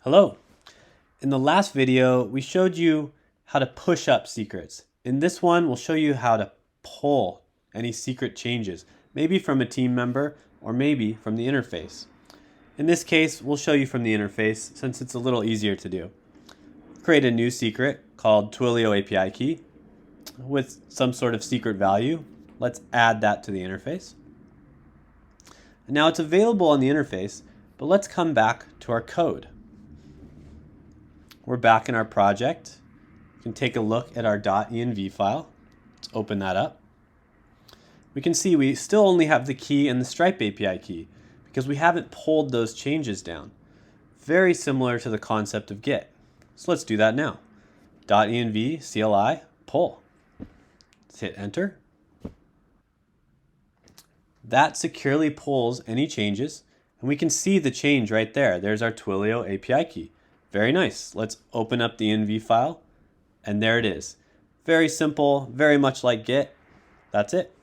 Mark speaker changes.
Speaker 1: Hello. In the last video, we showed you how to push up secrets. In this one, we'll show you how to pull any secret changes, maybe from a team member or maybe from the interface. In this case, we'll show you from the interface since it's a little easier to do. Create a new secret called Twilio API key with some sort of secret value. Let's add that to the interface. And now it's available on the interface, but let's come back to our code. We're back in our project. You can take a look at our .env file. Let's open that up. We can see we still only have the key and the Stripe API key because we haven't pulled those changes down. Very similar to the concept of Git. So let's do that now. .env CLI pull. Let's hit enter. That securely pulls any changes, and we can see the change right there. There's our Twilio API key. Very nice. Let's open up the env file, and there it is. Very simple, very much like Git. That's it.